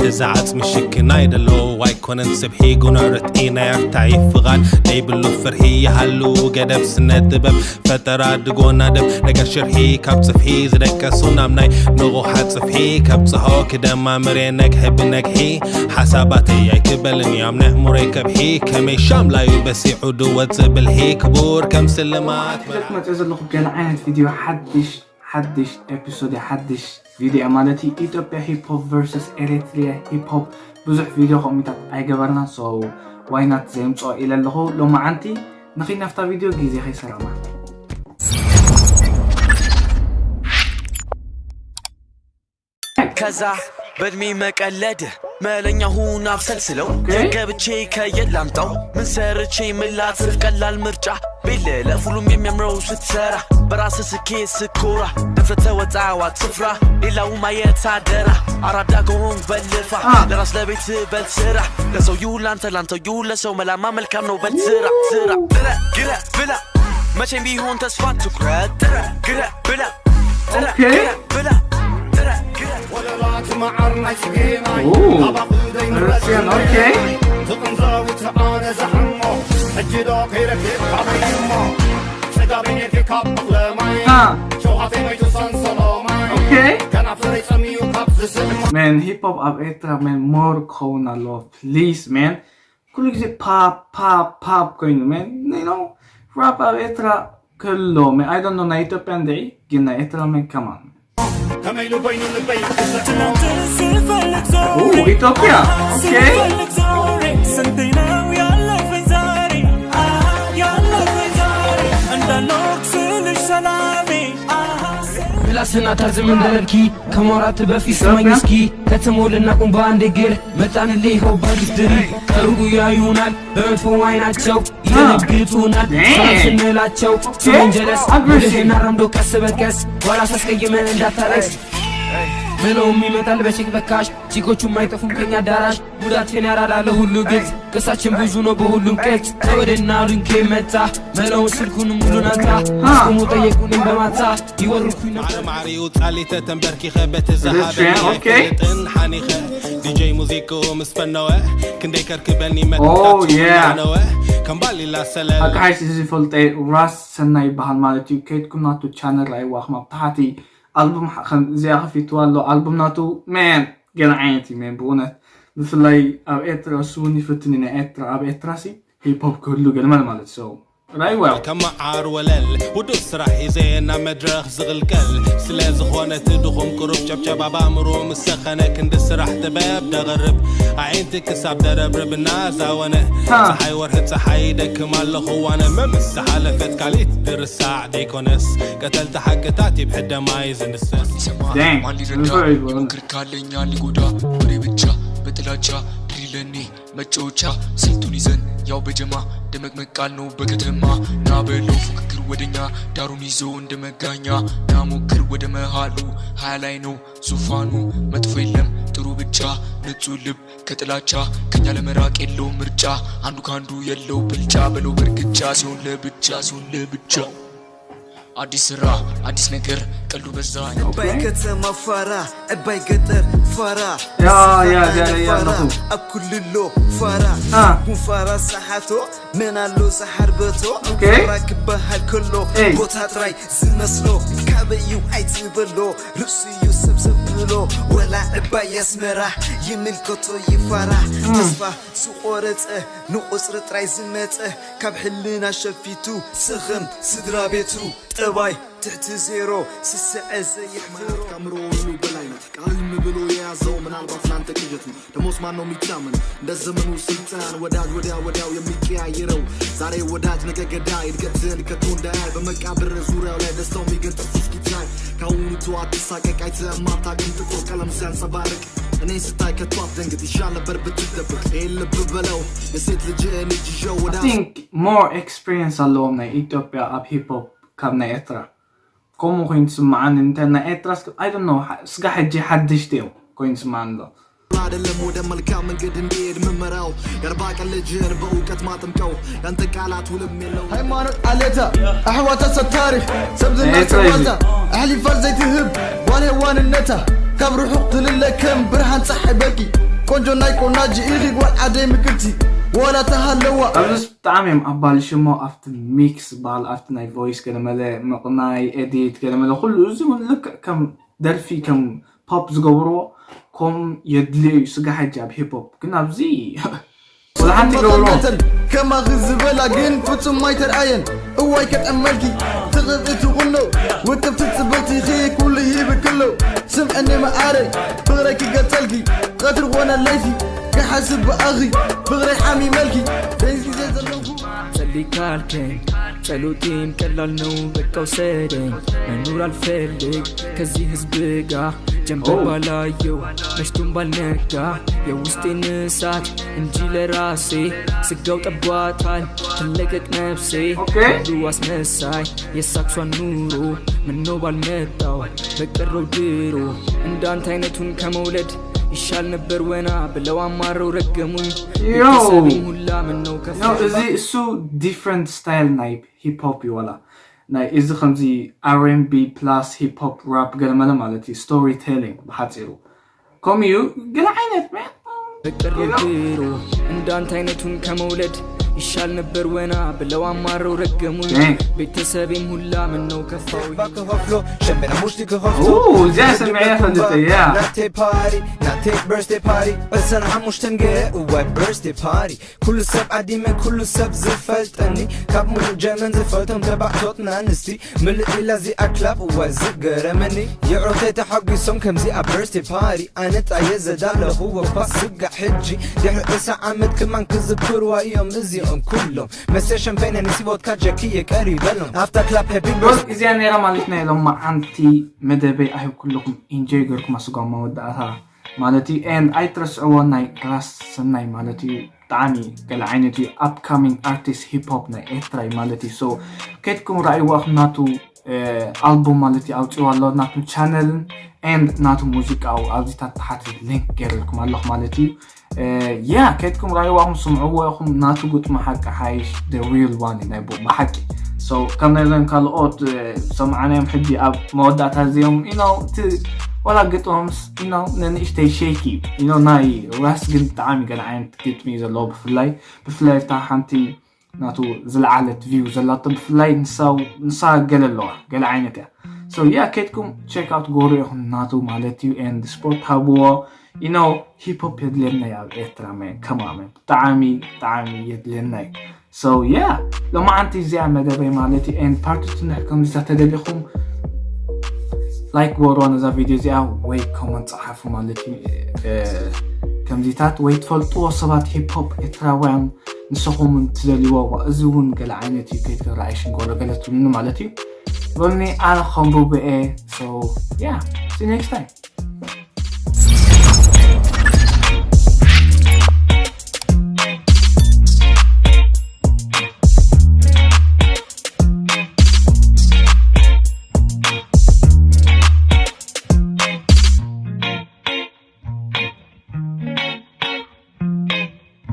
زعص مشكنا يدلو وايكونن سبحي قنرت إينا يرتعي فغال نيبلو فرحي يحلو قدب سنة دبب فترة دقونا دب نقا شرحي كاب صفحي زدكا سونامناي نغو حد صفحي كاب صحو كدما مرينك هبنك هي حساباتي يكبلن يامنع مريكب هي كمي شاملا يبسي عدو واتزبل هي كبور كم سلمات ما تنزل لكم كان عين فيديو حدش episode حدش فيديو مالتي إثيوبيا هيب هوب versus إريتريا هيب هوب بزح فيديو قوميتات أي جبرنا so why not زي مصو إلى اللهو لو ما عنتي نخي نفتا فيديو جيزي خي سلامة كذا بدمي مقلد مالኛ ሁን አብሰልስለው ገብቼ ከየላምጣው ምን ሰርቼ ምላስ ቀላል ምርጫ ቢለ ለሁሉም የሚያምረው ስትሰራ በራስ ስኬት ስኮራ ደፍረተ ወጣው አትፍራ ሌላው ማየት አደራ አራዳ ጎን በልፋ ለራስ ለቤት በልስራ ለሰው ይውላንተ ይውለሰው መላማ መልካም ነው በልስራ ስራ ግራ ብላ መቼም ቢሆን ተስፋ ትኩረት ግራ ብላ ብላ معرنا شقينا رسيان اوكي تقنزاوي تعانا زحمو حجدو كيرك يبقى سدابيني في كاب مقلمي شوحاتي ميتو سنسلومي اوكي كان عفري سميو كاب زسلمو Man hip hop اب اترا man more كونا love please man كل جزي pop going man you know rap اب اترا كله man I don't know na Ethiopian day gina اترا man كمان كميلو بين البيت اوه إثيوبيا اوكي بلاسنا تازم من دلبكي كمارات بفي سمايسكي كتمولنا قم باندقر متان اللي هو باقدري كروغو يايونال بمفو عيناتشو يدنقتونال صافن لاتشو سمنجلس ولهنا رمدو كسبكس ولا سسكي من انداترس ملوم يمتال بشك بكاش چيكوچو مايطفون كنيا داراش ሙዳት ፈናራዳ ለሁሉ ግልጽ ከሳችን ብዙ ነው በሁሉም ቀጭ ተወደና ሪንኬ መጣ መለው ስልኩን ሙሉ ናታ እስኩ ጠየቁኝ በማታ ይወርኩኝ ነው ማሪው ጻሊተ ተንበርኪ ኸበት ዘሃበ ጥን ሐኒኸ ዲጄ ሙዚቃ መስፈነወ ክንዴ ከርክበኒ መጣ ነው ከምባሊላ ሰላም አካይስ እዚ ፈልጠ ራስ ሰናይ ባህል ማለት ከይትኩም ናቱ ቻነል ላይ ዋኽማ ታቲ አልበም زي خفيت والله ألبوم ناتو مان جن عينتي مان بونت بفلاي أب إترا سوني فتنين إترا أب إتراسي هيب هوب كله جل مال سو راي ويل كما عار ولل ودوس راح يزينا مدرخ زغلكل سلاز خوانة تدخم كروب شبشب بامرو مسخنة كند سرح تباب دغرب عينتك ساب درب ربنا زاونة صحي ورهد صحي دك مال خوانا ممس حالفت كاليت درساع ديكونس قتلت حقتاتي بحد ما يزنسس dang مكر كالينيا لغودا بريبتشا بتلاجا ليلني መጫወቻ ስልቱን ይዘን ያው በጀማ ደመቅመቅ ቃል ነው በከተማ ናበሉ ፍክክር ወደኛ ዳሩን ይዞ እንደመጋኛ ናሞክር ወደ መሃሉ ሃላይ ነው ዙፋኑ መጥፎ የለም ጥሩ ብቻ ንጹህ ልብ ከጥላቻ ከኛ ለመራቅ የለው ምርጫ አንዱ ካንዱ የለው ብልጫ በለው በርግጫ ሲሆን ለብቻ አዲስ ራ አዲስ ነገር ቀልዱ በዛ ባይ ከተማ ፋራ ባይ ገጠር ፋራ ያ አኩልሎ ፋራ ጉፋራ ሰሓቶ መናሎ ሰሓርበቶ ራክበሃል ከሎ ቦታ ጥራይ ዝመስሎ ካበዩ አይትበሎ ርስዩ ሰብሰብሎ ወላ ባይ ያስመራ ይምልከቶ ይፋራ ተስፋ ስቆረፀ ንቁፅሪ ጥራይ ዝመፀ ካብ ሕልና ሸፊቱ ስኽም ስድራ ቤቱ ጠባይ تحت زيرو سسعز يحمل كامرو بلاينا قالم بلو يازو من البطلان تكجتو دموس ما نو ميتامن دزمنو سلطان وداو يميقايرو زاري وداج نكا غداي دكتن كتون داي بمقابر زورياو لا دستو ميغن تفسكيتاي كاونو تو اتساقق ايت ماتا كنتو قلم سان صبارك እኔ ስታይ ከቷት ደንግጥ ይሻል ነበር ብትደብቅ የልብ በለው የሴት ልጅ ልጅ ጆወዳ I think more experience alone na Ethiopia ab hip hop ካብ ናይ ኤርትራ ከምኡ ኮይኑ ስማዓን እንተ ናይ ኤርትራ I don't know ስጋ ሕጂ ሓድሽ ደው ኮይኑ ስማዓን ሎ አይደለም ወደ መልካም መንገድ እንዲሄድ መመራው የአርባ ቀን ልጅን በእውቀት ማጥምቀው ያንተ ቃላት ውልም የለው ሃይማኖት አለታ አህዋታ ሰታሪክ ሰብዝና ተዋታ አህሊ ፈርዘይ ትህብ ዋንነታ كاب روحك تلله كم برهان صحبكي كونجو نايكو ناجي إيغي قوال عدي مكرتي ولا تهلوا أبلس تعميم أبال شمو أفتن ميكس بال أفتن أي فويس كده ملا مقناي إديت كده ملا كله زمن لك كم دلفي كم بوب زغورو كم يدلي سجى حجاب هيب هوب كنا بزي ولا حتى جورو كما غزبلا جن فتم ما يترعين هو يكتأملكي تغذي تغنو وتبتت سبلتي خي كل هيب كله سمعني ما عاري بغريكي قتلكي قدر وانا ليفي كحاسب بأغي بغري حامي ملكي بيزي زي زلوكو سلي كالكين سلوتين كلالنو بكاو سيدين منور الفلق كزي هزبقا جنب بالايو مشتوم بالنقا يوستي نسات انجي لراسي سقاو طبواتال تلقك نفسي كلو اسمساي يساكسو النورو منو بالمتاو بقرو ديرو اندان تاينتون كمولد يشال نبر وينا بلو عمارو رقمون بتسابين هلا منو كفاي ازي سو different style نايب هيب هوب ولا ناي إذا خمزي R&B plus hip hop rap قال مالا مالتي story telling بحاتيرو كوميو قال عينت مان بقرو ديرو اندان تاينتون كمولد يشال نبر وينا بلو عمارو رقمون بتسابين هلا منو كفاوي باكو هفلو شمبنا مشتك هفتو اوه زي سمعيها خلدتي يا ناتي باري ناتي بيرثدي باري بس انا حموش تنقى و بيرثدي باري كل سب عديمة كل سب زفلتني كاب مو جمن زفلتم تبع صوتنا نستي من الى اكلاب وزق رمني يعرفي تحقي سم كم زي بيرثدي باري انا تعيز داله هو بس زق حجي دحر عمد كمان كذب كروا يوم زي كلهم مسيشن بين نسي فودكا جاكيه قريبه لهم افتر كلاب هابي بس اذا انا مالتنا لما انتي مدبي اهو كلكم انجوي غيركم اسقوا مودعها مالتي ان اي ترس او ناي كلاس سناي مالتي تاني قال عينتي upcoming artist hip hop نا اتراي مالتي سو كيتكم راي واخناتو البوم مالتي اوتو الله ناتو channel and ناتو موسيقى او ازيتا تحت لينك غيركم الله مالتي يا كيتكم راي واخم سمعوا واخم ناتو قلت ما حق حايش the real one نايبو بحكي سو كان لازم كالوت سمعنا محدي اب مودات هذيهم ولا قطهم ننشتي شيكي ناي راس قلت عامي قال عين تكت ميزة لو بفلاي تاع انتي ناتو زلعلت فيو زلات بفلاي نسا قال اللوح قال عينته سو يا كيتكم تشيك اوت غوري ناتو مالتي اند سبورت هابوا هيب هوب يدلنا يا احترامين كمان تعامي يدلنا سو يا لما انتي زي مدبي مالتي اند بارتو نحكم زي تدليكم لايك ورونا ذا فيديو زي وي كومنت صحفوا مالتي كم زيتات وي تفلطوا صبات هيب هوب اتراوان نسخهم تدليوا وازون قال عينتي كيت رايشن غورا قالت منو مالتي ولني على خمبو بي so yeah see you next time